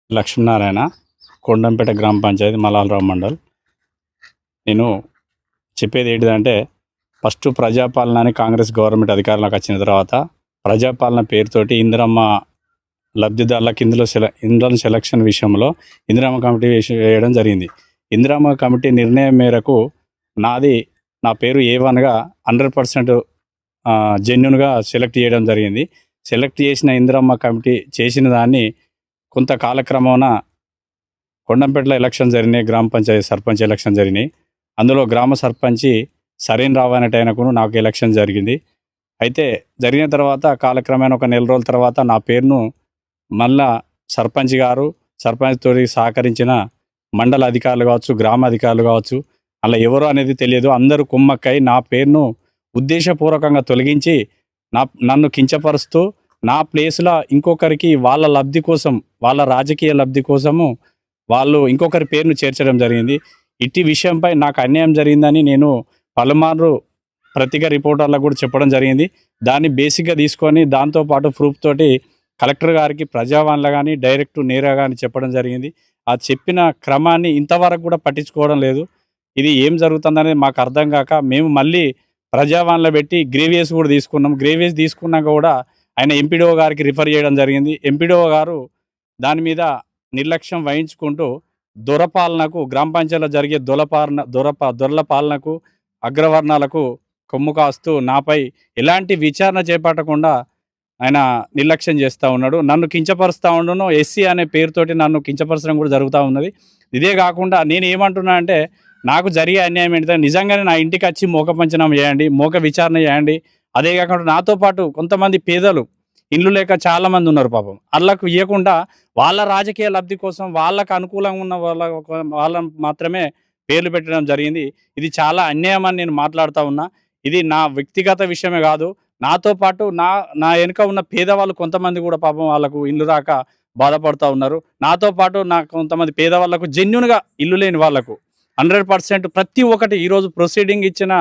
లక్ష్మీనారాయణ, కొండంపేట గ్రామ పంచాయతీ, మలాలరావు మండల్. నేను చెప్పేది ఏంటిదంటే, ఫస్ట్ ప్రజాపాలన అని కాంగ్రెస్ గవర్నమెంట్ అధికారంలోకి వచ్చిన తర్వాత ప్రజాపాలన పేరుతోటి ఇందిరమ్మ లబ్ధిదారులకు ఇందులో సెలక్షన్ విషయంలో ఇందిరమ్మ కమిటీ వేయడం జరిగింది. ఇందిరమ్మ కమిటీ నిర్ణయం మేరకు నా పేరు A1గా 100% జెన్యున్గా సెలెక్ట్ చేయడం జరిగింది. సెలెక్ట్ చేసిన ఇందిరమ్మ కమిటీ చేసిన దాన్ని కొంత కాలక్రమాన కొండంపేటలో ఎలక్షన్ జరిగినాయి, గ్రామ పంచాయతీ సర్పంచ్ ఎలక్షన్ జరిగినాయి. అందులో గ్రామ సర్పంచి సరైన రావనటైనకు నాకు ఎలక్షన్ జరిగింది. అయితే జరిగిన తర్వాత కాలక్రమేణా ఒక నెల రోజుల తర్వాత నా పేరును మళ్ళా సర్పంచ్ గారు, సర్పంచ్ తోటి సహకరించిన మండల అధికారులు కావచ్చు, గ్రామ అధికారులు కావచ్చు, అలా ఎవరు అనేది తెలియదు, అందరూ కుమ్మక్కై నా పేరును ఉద్దేశపూర్వకంగా తొలగించి నన్ను కించపరుస్తూ నా ప్లేస్లో ఇంకొకరికి వాళ్ళ లబ్ధి కోసం, వాళ్ళ రాజకీయ లబ్ధి కోసము వాళ్ళు ఇంకొకరి పేరును చేర్చడం జరిగింది. ఇట్టి విషయంపై నాకు అన్యాయం జరిగిందని నేను పలుమార్లు పత్రికా రిపోర్టర్లకు కూడా చెప్పడం జరిగింది. దాన్ని బేసిక్గా తీసుకొని దాంతోపాటు ప్రూఫ్ తోటి కలెక్టర్ గారికి ప్రజావాణిలో కానీ డైరెక్ట్ నేరుగా కానీ చెప్పడం జరిగింది. ఆ చెప్పిన క్రమాన్ని ఇంతవరకు కూడా పట్టించుకోవడం లేదు. ఇది ఏం జరుగుతుందనేది మాకు అర్థం కాక మేము మళ్ళీ ప్రజావాణిలో పెట్టి గ్రేవియస్ కూడా తీసుకున్నాం. గ్రేవియస్ తీసుకున్నాక కూడా ఆయన ఎంపీడీఓ గారికి రిఫర్ చేయడం జరిగింది. ఎంపీడీఓ గారు దాని మీద నిర్లక్ష్యం వహించుకుంటూ దొరపాలనకు, గ్రామ పంచాయతీలో జరిగే దొరల పాలనకు, అగ్రవర్ణాలకు కొమ్ము కాస్తూ నాపై ఎలాంటి విచారణ చేపట్టకుండా ఆయన నిర్లక్ష్యం చేస్తూ ఉన్నాడు. నన్ను కించపరుస్తూ ఉండను, ఎస్సీ అనే పేరుతోటి నన్ను కించపరచడం కూడా జరుగుతూ ఉన్నది. ఇదే కాకుండా నేను ఏమంటున్నా అంటే, నాకు జరిగే అన్యాయం ఏంటంటే, నిజంగానే నా ఇంటికి వచ్చి మోక పంచనామా చేయండి, మోక విచారణ చేయండి. అదే కాకుండా నాతో పాటు కొంతమంది పేదలు ఇండ్లు లేక చాలామంది ఉన్నారు పాపం, వాళ్ళకు ఇవ్వకుండా వాళ్ళ రాజకీయ లబ్ధి కోసం వాళ్ళకు అనుకూలంగా ఉన్న వాళ్ళని మాత్రమే పేర్లు పెట్టడం జరిగింది. ఇది చాలా అన్యాయం అని నేను మాట్లాడుతూ ఉన్నా. ఇది నా వ్యక్తిగత విషయమే కాదు, నాతో పాటు నా వెనుక ఉన్న పేదవాళ్ళు కొంతమంది కూడా పాపం వాళ్ళకు ఇల్లు రాక బాధపడుతూ ఉన్నారు. నాతో పాటు కొంతమంది పేదవాళ్ళకు జెన్యున్గా ఇల్లు లేని వాళ్ళకు 100% ప్రతి ఒక్కటి ఈరోజు ప్రొసీడింగ్ ఇచ్చిన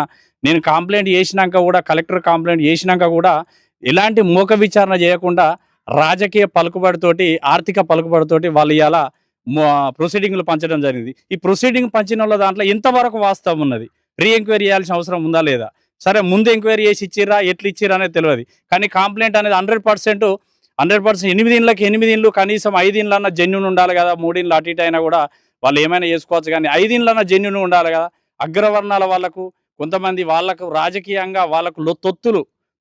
నేను కంప్లైంట్ చేసినాక కూడా, కలెక్టర్ కంప్లైంట్ చేసినాక కూడా ఎలాంటి మోక విచారణ చేయకుండా రాజకీయ పలుకుబడితోటి, ఆర్థిక పలుకుబడితోటి వాళ్ళు ఇలా ప్రొసీడింగ్లు పంచడం జరిగింది. ఈ ప్రొసీడింగ్ పంచిన వాళ్ళ దాంట్లో ఎంతవరకు వాస్తవం ఉన్నది, రీ ఎంక్వైరీ చేయాల్సిన అవసరం ఉందా లేదా? సరే, ముందు ఎంక్వైరీ చేసి ఇచ్చిర్రా, ఎట్లు ఇచ్చిర్రా అనేది తెలియదు. కానీ కంప్లైంట్ అనేది 100% 8 ఇండ్లకి 8 ఇండ్లు, కనీసం 5 ఇండ్లన్నా జెన్యున్ ఉండాలి కదా. 3 ఇండ్లు అటు ఇటు అయినా కూడా వాళ్ళు ఏమైనా చేసుకోవచ్చు, కానీ 5 ఇండ్లన్నా జెన్యున్ ఉండాలి కదా. అగ్రవర్ణాల వాళ్ళకు, కొంతమంది వాళ్ళకు రాజకీయంగా వాళ్ళకు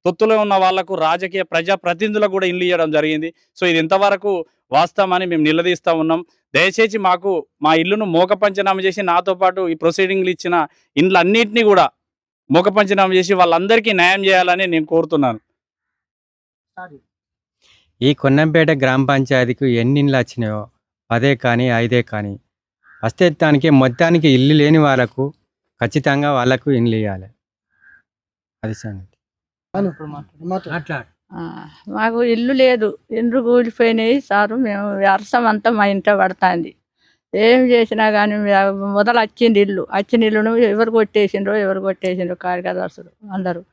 తొత్తులో ఉన్న వాళ్లకు రాజకీయ ప్రజాప్రతినిధులకు కూడా ఇల్లు ఇవ్వడం జరిగింది. సో ఇది ఎంతవరకు వాస్తవం అని మేము నిలదీస్తూ ఉన్నాం. దయచేసి మా ఇల్లును మోక పంచనామా చేసి, నాతో పాటు ఈ ప్రొసీడింగ్లు ఇచ్చిన ఇండ్లన్నింటినీ కూడా మోక పంచనామా చేసి వాళ్ళందరికీ న్యాయం చేయాలని నేను కోరుతున్నాను. ఈ కొండంపేట గ్రామ పంచాయతీకి ఎన్ని ఇండ్లు వచ్చినాయో 10 కానీ 5 కానీ వస్తే మొత్తానికి ఇల్లు లేని వాళ్ళకు ఖచ్చితంగా వాళ్ళకు ఇండ్లు ఇవ్వాలి. అది సంగతి. మాకు ఇల్లు లేదు, ఇండ్లు కూలిపోయినాయి సారు. మేము వ్యవసాయం అంతా మా ఇంట పడుతుంది. ఏం చేసినా కానీ మొదలు వచ్చింది ఇల్లును ఎవరు కొట్టేసిండ్రో కార్యదర్శులు అందరూ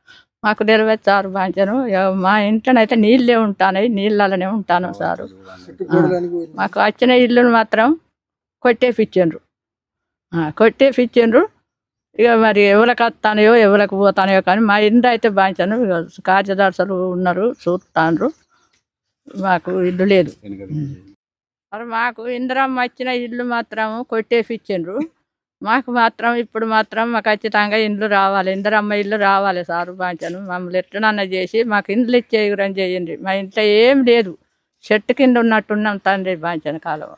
మాకు తెలియదు సారు. బాంచను మా ఇంట్లోనైతే నీళ్ళే ఉంటాయి, నీళ్ళనే ఉంటాను సారు. మాకు వచ్చిన ఇల్లును మాత్రం కొట్టేపిచ్చిండ్రు. ఇక మరి ఎవరికి వస్తానో ఎవరికి పోతానో కానీ మా ఇంట్లో అయితే బాంచను. కార్యదర్శులు ఉన్నారు, చూస్తాండ్రు. మాకు ఇల్లు లేదు. మరి మాకు ఇందిరమ్మ వచ్చిన ఇల్లు మాత్రం కొట్టేపిచ్చిండ్రు. మాకు ఖచ్చితంగా ఇండ్లు రావాలి, ఇందిరమ్మ ఇల్లు రావాలి సారు. బాంచను మమ్మల్ని ఎట్లనన్నా చేసి మాకు ఇండ్లు ఇచ్చే గురం చేయండి. మా ఇంట్లో ఏం లేదు, చెట్టు కింద ఉన్నట్టున్నాం తండ్రి బాంచను కాలువ.